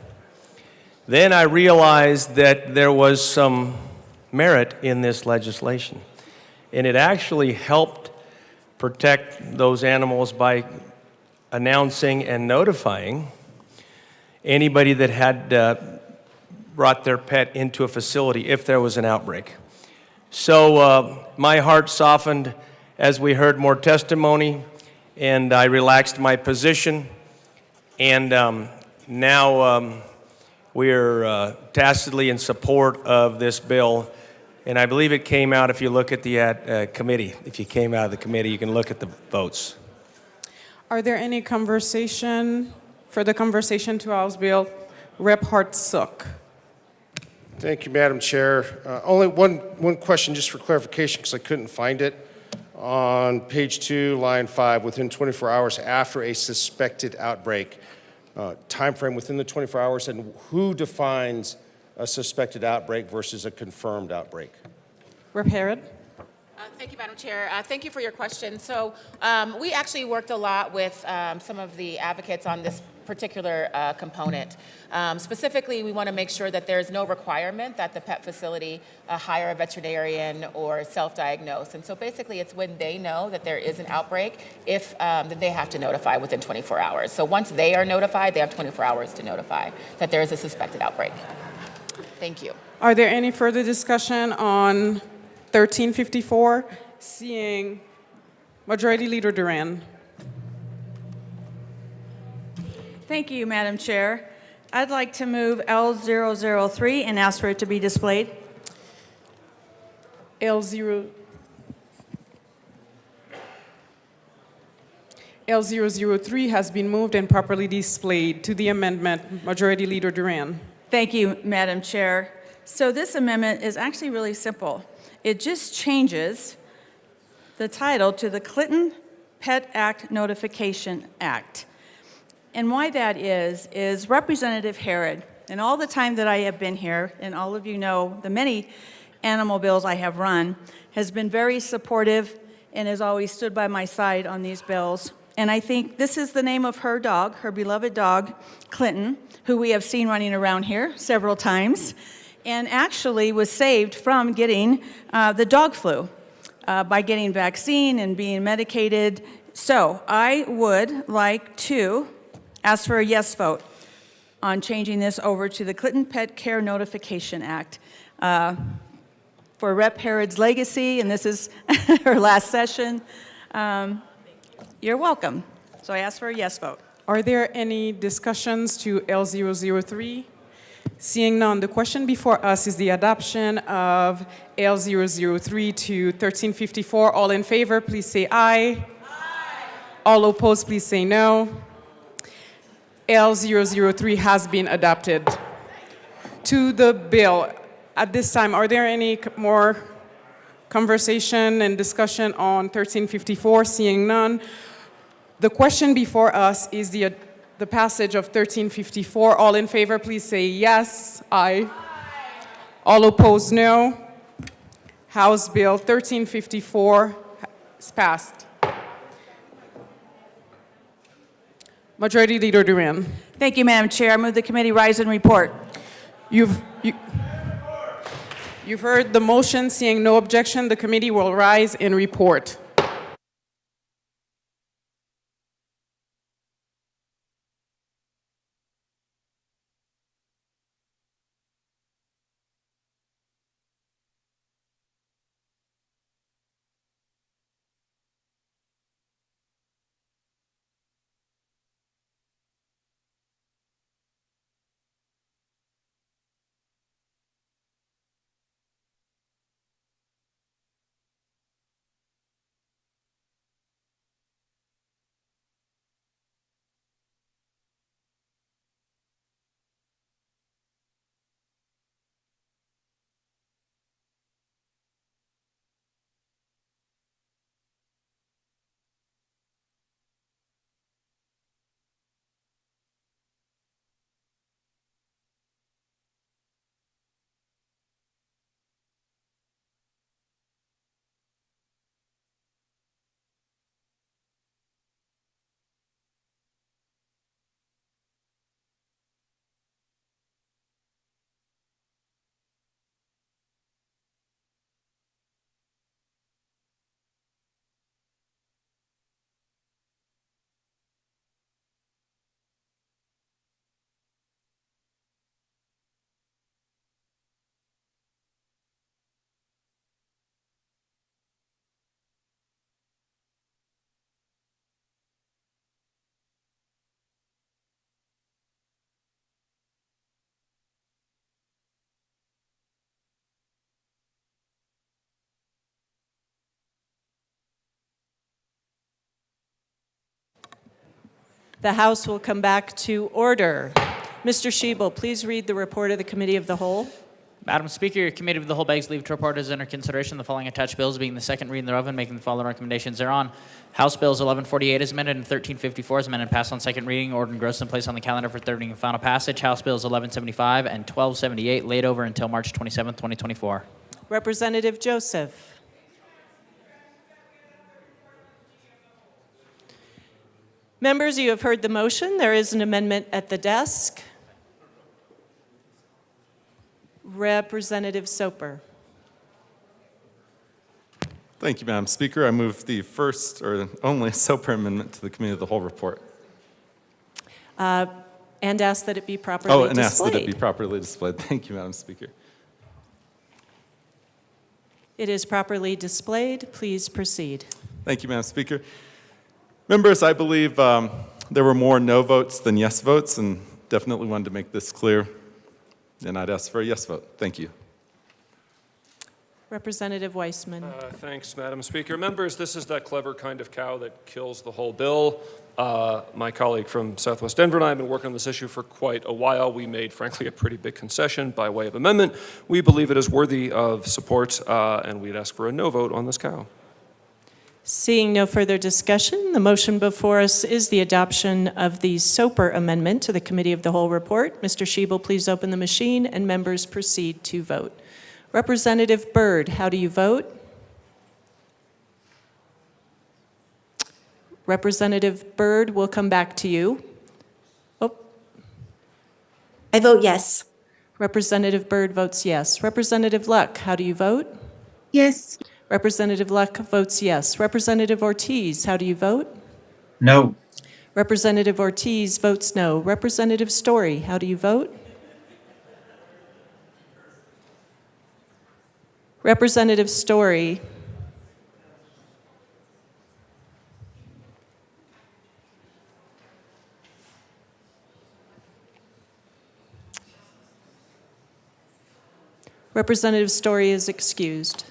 then I realized that there was some merit in this legislation. And it actually helped protect those animals by announcing and notifying anybody that had brought their pet into a facility if there was an outbreak. So my heart softened as we heard more testimony, and I relaxed my position. And now we are tacitly in support of this bill. And I believe it came out, if you look at the committee, if you came out of the committee, you can look at the votes. Are there any further conversation to House Bill? Rep. Hartsook. Thank you, Madam Chair. Only one question just for clarification because I couldn't find it. On page 2, line 5, within 24 hours after a suspected outbreak, time frame within the 24 hours, and who defines a suspected outbreak versus a confirmed outbreak? Rep. Harrod. Thank you, Madam Chair. Thank you for your question. So we actually worked a lot with some of the advocates on this particular component. Specifically, we want to make sure that there's no requirement that the pet facility hire a veterinarian or self-diagnose. And so basically, it's when they know that there is an outbreak, that they have to notify within 24 hours. So once they are notified, they have 24 hours to notify that there is a suspected outbreak. Thank you. Are there any further discussion on 1354? Seeing Majority Leader Duran. Thank you, Madam Chair. I'd like to move L003 and ask for it to be displayed. L003 has been moved and properly displayed. To the amendment, Majority Leader Duran. Thank you, Madam Chair. So this amendment is actually really simple. It just changes the title to the Clinton Pet Act Notification Act. And why that is Representative Harrod, and all the time that I have been here, and all of you know the many animal bills I have run, has been very supportive and has always stood by my side on these bills. And I think this is the name of her dog, her beloved dog, Clinton, who we have seen running around here several times, and actually was saved from getting the dog flu by getting vaccine and being medicated. So I would like to ask for a yes vote on changing this over to the Clinton Pet Care Notification Act. For Rep. Harrod's legacy, and this is her last session, you're welcome. So I ask for a yes vote. Are there any discussions to L003? Seeing none, the question before us is the adoption of L003 to 1354. All in favor, please say aye. Aye. All opposed, please say no. L003 has been adopted. To the bill, at this time, are there any more conversation and discussion on 1354? Seeing none, the question before us is the passage of 1354. All in favor, please say yes. Aye. All opposed, no. House Bill 1354 is passed. Majority Leader Duran. Thank you, Madam Chair. I move the committee rise and report. You've heard the motion. Seeing no objection, the committee will rise and report. The House will come back to order. Mr. Shebel, please read the report of the Committee of the Whole. Madam Speaker, your Committee of the Whole begs leave to report as under consideration the following attached bills being the second reading thereof and making the following recommendations thereon. House Bills 1148 as amended and 1354 as amended and passed on second reading, ordered and engrossed and placed on the calendar for third reading and final passage. House Bills 1175 and 1278 laid over until March 27, 2024. Representative Joseph. Members, you have heard the motion. There is an amendment at the desk. Representative Soper. Thank you, Madam Speaker. I move the first or only Soper amendment to the Committee of the Whole report. And ask that it be properly displayed. And ask that it be properly displayed. Thank you, Madam Speaker. It is properly displayed. Please proceed. Thank you, Madam Speaker. Members, I believe there were more no votes than yes votes, and definitely wanted to make this clear. And I'd ask for a yes vote. Thank you. Representative Weissman. Thanks, Madam Speaker. Members, this is that clever kind of cow that kills the whole bill. My colleague from Southwest Denver and I have been working on this issue for quite a while. We made, frankly, a pretty big concession by way of amendment. We believe it is worthy of support, and we'd ask for a no vote on this cow. Seeing no further discussion, the motion before us is the adoption of the Soper amendment to the Committee of the Whole report. Mr. Shebel, please open the machine, and members proceed to vote. Representative Byrd, how do you vote? Representative Byrd, we'll come back to you. Oh. I vote yes. Representative Byrd votes yes. Representative Luck, how do you vote? Yes. Representative Luck votes yes. Representative Ortiz, how do you vote? No. Representative Ortiz votes no. Representative Story, how do you vote? Representative Story. Representative Story is excused.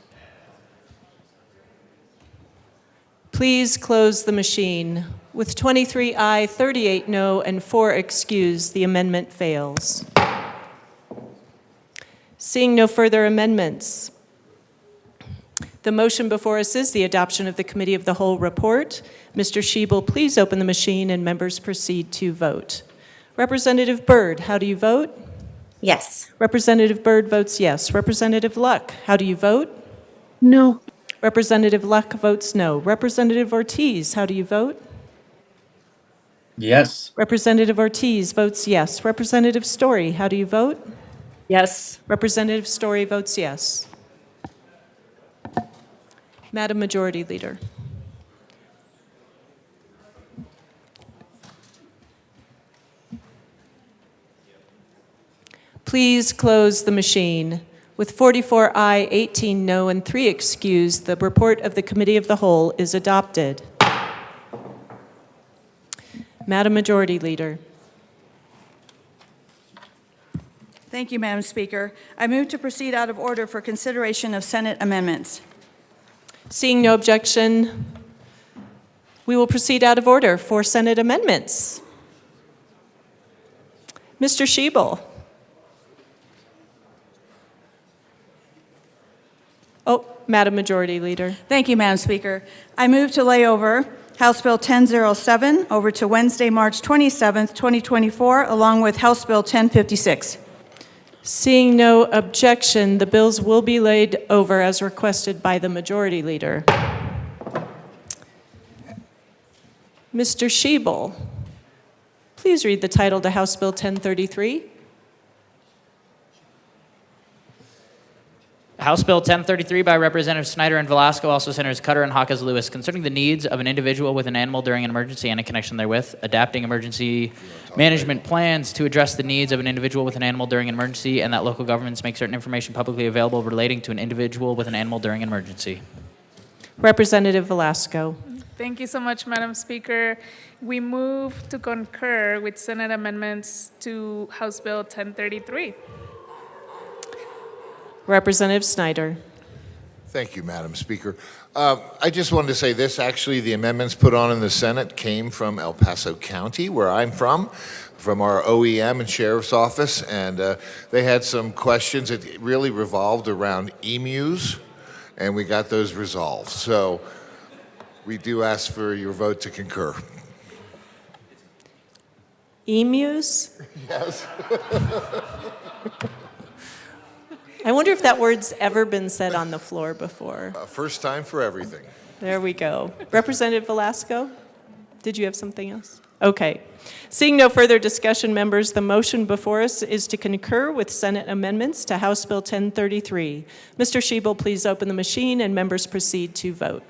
Please close the machine. With 23 aye, 38 no, and 4 excused, the amendment fails. Seeing no further amendments, the motion before us is the adoption of the Committee of the Whole report. Mr. Shebel, please open the machine and members proceed to vote. Representative Byrd, how do you vote? Yes. Representative Byrd votes yes. Representative Luck, how do you vote? No. Representative Luck votes no. Representative Ortiz, how do you vote? Yes. Representative Ortiz votes yes. Representative Story, how do you vote? Yes. Representative Story votes yes. Madam Majority Leader. Please close the machine. With 44 aye, 18 no, and 3 excused, the report of the Committee of the Whole is adopted. Madam Majority Leader. Thank you, Madam Speaker. I move to proceed out of order for consideration of Senate amendments. Seeing no objection, we will proceed out of order for Senate amendments. Mr. Shebel. Oh, Madam Majority Leader. Thank you, Madam Speaker. I move to lay over House Bill 1007 over to Wednesday, March 27th, 2024, along with House Bill 1056. Seeing no objection, the bills will be laid over as requested by the Majority Leader. Mr. Shebel, please read the title to House Bill 1033. House Bill 1033 by Representatives Snyder and Velasco, also Senators Cutter and Hawkes Lewis, concerning the needs of an individual with an animal during an emergency and in connection therewith, adapting emergency management plans to address the needs of an individual with an animal during an emergency, and that local governments make certain information publicly available relating to an individual with an animal during an emergency. Representative Velasco. Thank you so much, Madam Speaker. We move to concur with Senate amendments to House Bill 1033. Representative Snyder. Thank you, Madam Speaker. I just wanted to say this. Actually, the amendments put on in the Senate came from El Paso County, where I'm from our OEM and Sheriff's Office, and they had some questions. It really revolved around emus, and we got those resolved. So we do ask for your vote to concur. Emus? Yes. I wonder if that word's ever been said on the floor before. First time for everything. There we go. Representative Velasco, did you have something else? Okay. Seeing no further discussion, members, the motion before us is to concur with Senate amendments to House Bill 1033. Mr. Schiebel, please open the machine and members proceed to vote.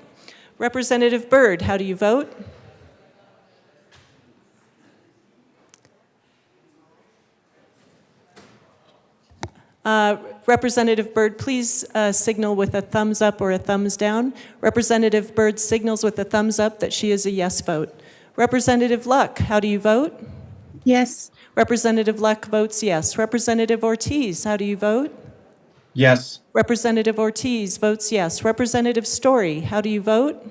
Representative Byrd, how do you vote? Representative Byrd, please signal with a thumbs up or a thumbs down. Representative Byrd signals with a thumbs up that she is a yes vote. Representative Luck, how do you vote? Yes. Representative Luck votes yes. Representative Ortiz, how do you vote? Yes. Representative Ortiz votes yes. Representative Story, how do you vote?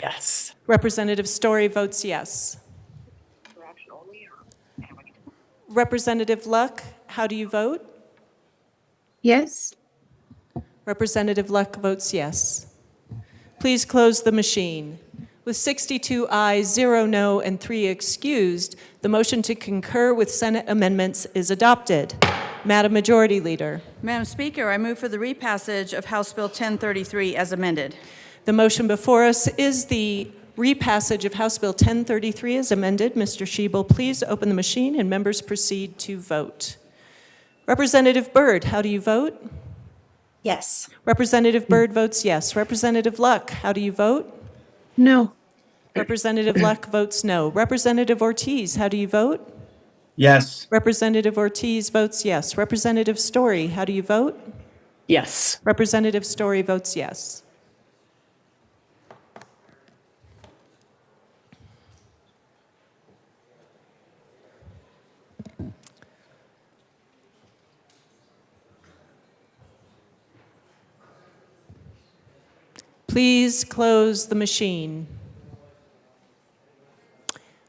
Yes. Representative Story votes yes. Representative Luck, how do you vote? Yes. Representative Luck votes yes. Please close the machine. With 62 ayes, 0 no, and 3 excused, the motion to concur with Senate amendments is adopted. Madam Majority Leader. Madam Speaker, I move for the repassage of House Bill 1033 as amended. The motion before us is the repassage of House Bill 1033 as amended. Mr. Schiebel, please open the machine and members proceed to vote. Representative Byrd, how do you vote? Yes. Representative Byrd votes yes. Representative Luck, how do you vote? No. Representative Luck votes no. Representative Ortiz, how do you vote? Yes. Representative Ortiz votes yes. Representative Story, how do you vote? Yes. Representative Story votes yes. Please close the machine.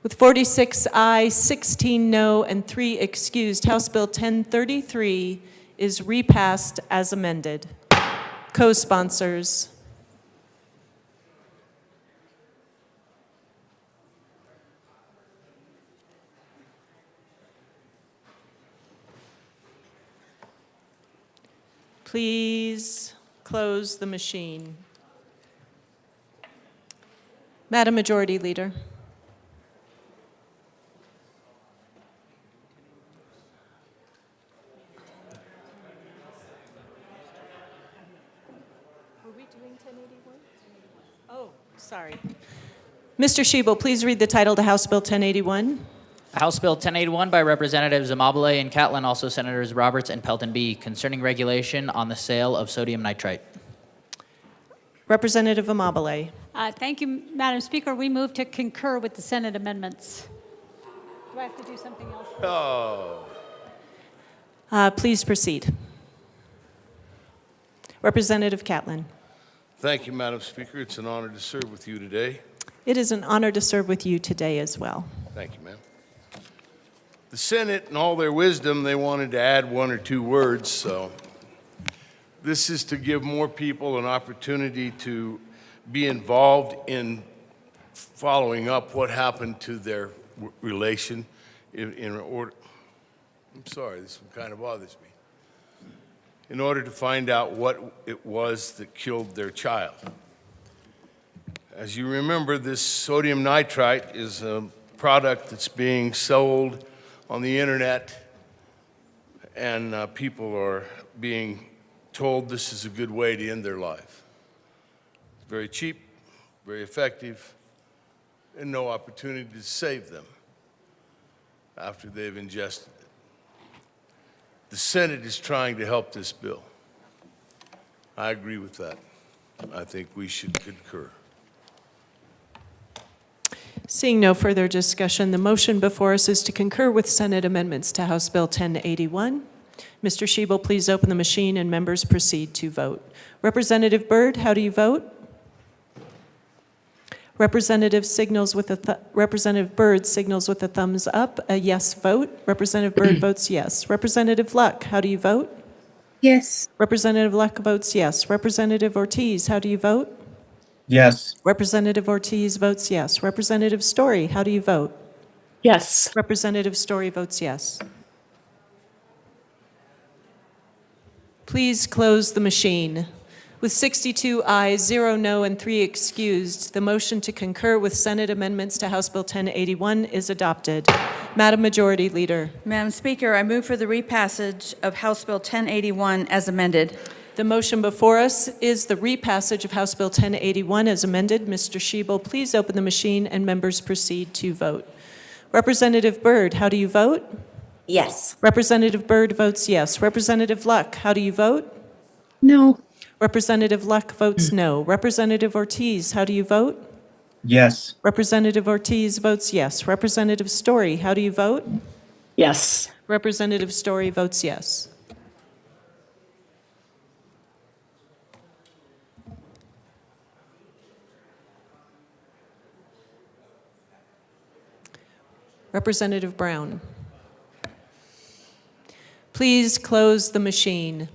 With 46 ayes, 16 no, and 3 excused, House Bill 1033 is repassed as amended. Co-sponsors. Please close the machine. Madam Majority Leader. Were we doing 1081? Oh, sorry. Mr. Schiebel, please read the title to House Bill 1081. House Bill 1081 by Representatives Amabile and Catlin, also Senators Roberts and Pelton B, concerning regulation on the sale of sodium nitrite. Representative Amabile. Thank you, Madam Speaker. We move to concur with the Senate amendments. Do I have to do something else? Please proceed. Representative Catlin. Thank you, Madam Speaker. It's an honor to serve with you today. It is an honor to serve with you today as well. Thank you, ma'am. The Senate, in all their wisdom, they wanted to add 1 or 2 words, so this is to give more people an opportunity to be involved in following up what happened to their relation in order. I'm sorry, this one kind of bothers me. In order to find out what it was that killed their child. As you remember, this sodium nitrite is a product that's being sold on the internet, and people are being told this is a good way to end their life. It's very cheap, very effective, and no opportunity to save them after they've ingested it. The Senate is trying to help this bill. I agree with that. I think we should concur. Seeing no further discussion, the motion before us is to concur with Senate amendments to House Bill 1081. Mr. Shebel, please open the machine and members proceed to vote. Representative Byrd, how do you vote? Representative Byrd signals with a thumbs up, a yes vote. Representative Byrd votes yes. Representative Luck, how do you vote? Yes. Representative Luck votes yes. Representative Ortiz, how do you vote? Yes. Representative Ortiz votes yes. Representative Story, how do you vote? Yes. Representative Story votes yes. Please close the machine. With 62 ayes, 0 no, and 3 excused, the motion to concur with Senate amendments to House Bill 1081 is adopted. Madam Majority Leader. Madam Speaker, I move for the repassage of House Bill 1081 as amended. The motion before us is the repassage of House Bill 1081 as amended. Mr. Shebel, please open the machine and members proceed to vote. Representative Byrd, how do you vote? Yes. Representative Byrd votes yes. Representative Luck, how do you vote? No. Representative Luck votes no. Representative Ortiz, how do you vote? Yes. Representative Ortiz votes yes. Representative Story, how do you vote? Yes. Representative Story votes yes. Representative Brown. Please close the machine.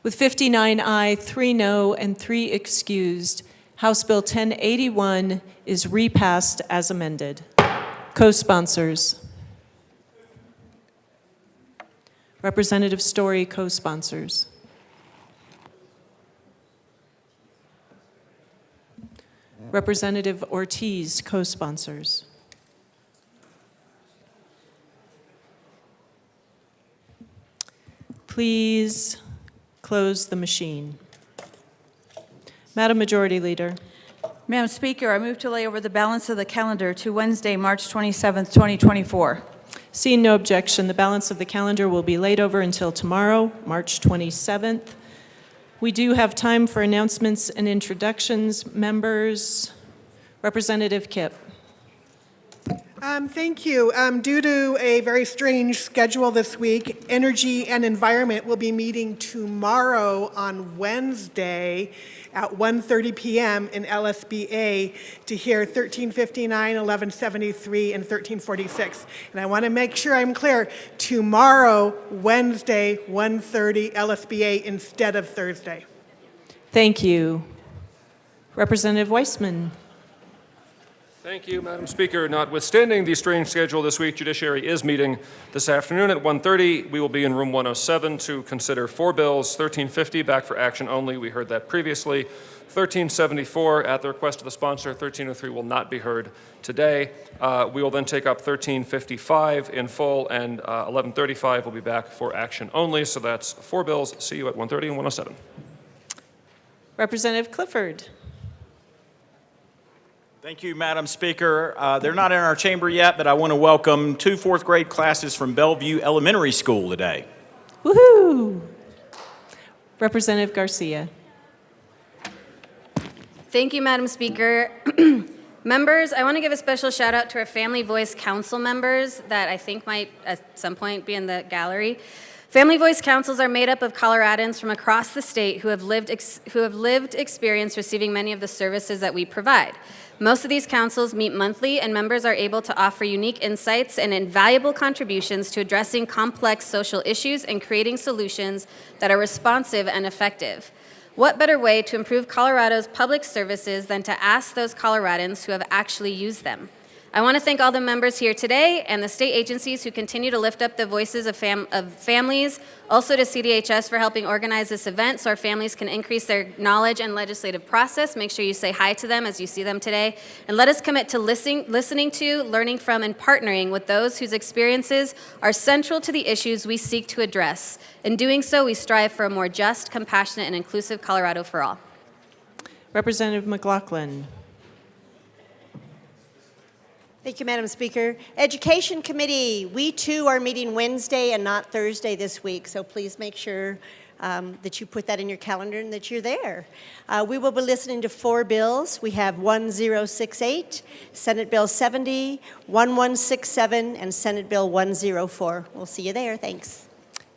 With 59 aye, 3 no, and 3 excused, House Bill 1081 is repassed as amended. Co-sponsors. Representative Story, co-sponsors. Representative Ortiz, co-sponsors. Please close the machine. Madam Majority Leader. Madam Speaker, I move to lay over the balance of the calendar to Wednesday, March 27th, 2024. Seeing no objection, the balance of the calendar will be laid over until tomorrow, March 27th. We do have time for announcements and introductions. Members, Representative Kipp. Thank you. Due to a very strange schedule this week, Energy and Environment will be meeting tomorrow on Wednesday at 1:30 p.m. in LSBA to hear 1359, 1173, and 1346. And I want to make sure I'm clear. Tomorrow, Wednesday, 1:30 LSBA instead of Thursday. Thank you. Representative Weissman. Thank you, Madam Speaker. Notwithstanding the strange schedule this week, Judiciary is meeting this afternoon at 1:30. We will be in room 107 to consider 4 bills, 1350 back for action only. We heard that previously. 1374 at the request of the sponsor. 1303 will not be heard today. We will then take up 1355 in full, and 1135 will be back for action only. So that's 4 bills. See you at 1:30 and 107. Representative Clifford. Thank you, Madam Speaker. They're not in our chamber yet, but I want to welcome 2 fourth grade classes from Bellevue Elementary School today. Woohoo! Representative Garcia. Thank you, Madam Speaker. Members, I want to give a special shout out to our Family Voice Council members that I think might at some point be in the gallery. Family Voice Councils are made up of Coloradans from across the state who have lived experience receiving many of the services that we provide. Most of these councils meet monthly, and members are able to offer unique insights and invaluable contributions to addressing complex social issues and creating solutions that are responsive and effective. What better way to improve Colorado's public services than to ask those Coloradans who have actually used them? I want to thank all the members here today and the state agencies who continue to lift up the voices of families, also to CDHS for helping organize this event so our families can increase their knowledge and legislative process. Make sure you say hi to them as you see them today. And let us commit to listening to, learning from, and partnering with those whose experiences are central to the issues we seek to address. In doing so, we strive for a more just, compassionate, and inclusive Colorado for all. Representative McLaughlin. Thank you, Madam Speaker. Education Committee, we too are meeting Wednesday and not Thursday this week, so please make sure that you put that in your calendar and that you're there. We will be listening to 4 bills. We have 1068, Senate Bill 70, 1167, and Senate Bill 104. We'll see you there. Thanks.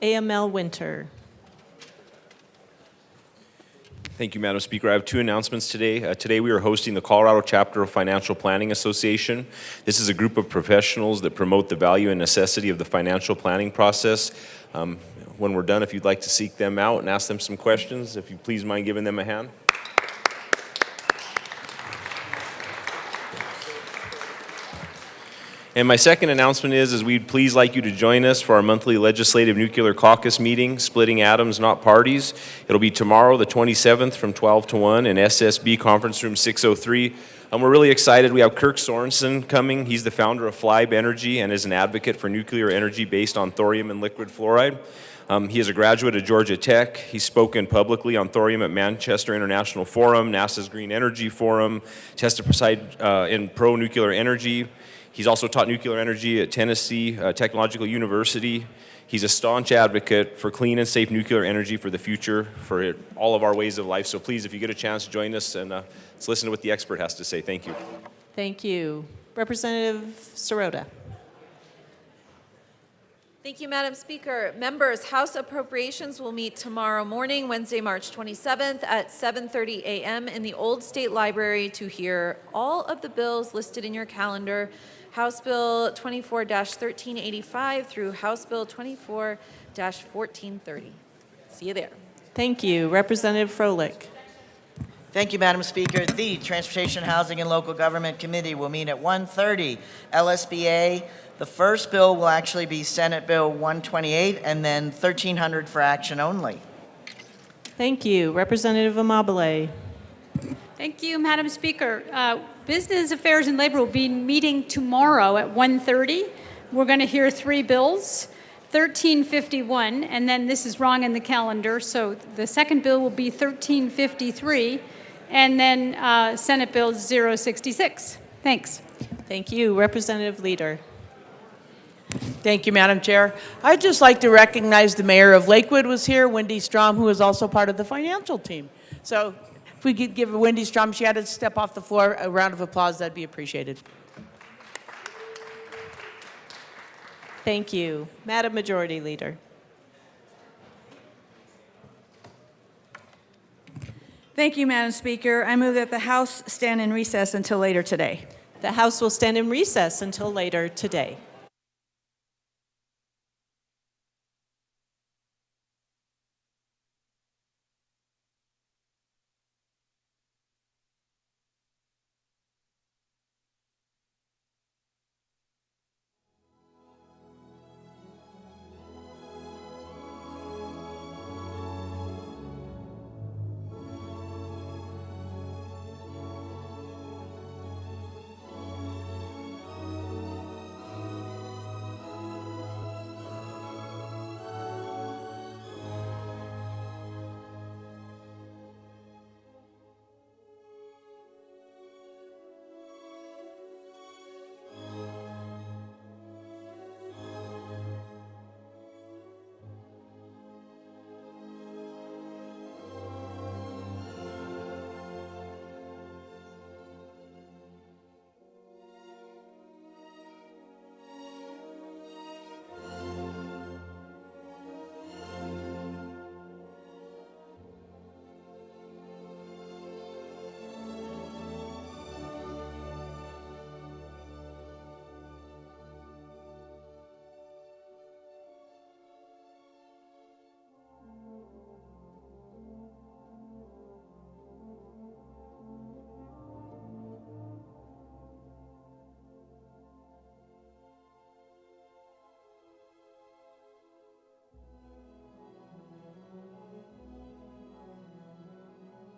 AML Winter. Thank you, Madam Speaker. I have 2 announcements today. Today we are hosting the Colorado Chapter of Financial Planning Association. This is a group of professionals that promote the value and necessity of the financial planning process. When we're done, if you'd like to seek them out and ask them some questions, if you please mind giving them a hand. And my second announcement is we'd please like you to join us for our monthly Legislative Nuclear Caucus meeting, Splitting Atoms, Not Parties. It'll be tomorrow, the 27th, from 12 to 1 in SSB Conference Room 603. We're really excited. We have Kirk Sorensen coming. He's the founder of Flybe Energy and is an advocate for nuclear energy based on thorium and liquid fluoride. He is a graduate of Georgia Tech. He's spoken publicly on thorium at Manchester International Forum, NASA's Green Energy Forum, testified in pro-nuclear energy. He's also taught nuclear energy at Tennessee Technological University. He's a staunch advocate for clean and safe nuclear energy for the future, for all of our ways of life. So please, if you get a chance, join us and let's listen to what the expert has to say. Thank you. Thank you. Representative Sirota. Thank you, Madam Speaker. Members, House Appropriations will meet tomorrow morning, Wednesday, March 27th at 7:30 a.m. in the Old State Library to hear all of the bills listed in your calendar, House Bill 24-1385 through House Bill 24-1430. See you there. Thank you. Representative Froelich. Thank you, Madam Speaker. The Transportation, Housing, and Local Government Committee will meet at 1:30 LSBA. The first bill will actually be Senate Bill 128 and then 1300 for action only. Thank you. Representative Amabile. Thank you, Madam Speaker. Business Affairs and Labor will be meeting tomorrow at 1:30. We're going to hear 3 bills, 1351, and then this is wrong in the calendar, so the second bill will be 1353, and then Senate Bill 066. Thanks. Thank you. Representative Leader. Thank you, Madam Chair. I'd just like to recognize the mayor of Lakewood was here, Wendy Strom, who is also part of the financial team. So if we could give Wendy Strom, she had to step off the floor, a round of applause, that'd be appreciated. Thank you. Madam Majority Leader. Thank you, Madam Speaker. I move that the House stand in recess until later today. The House will stand in recess until later today.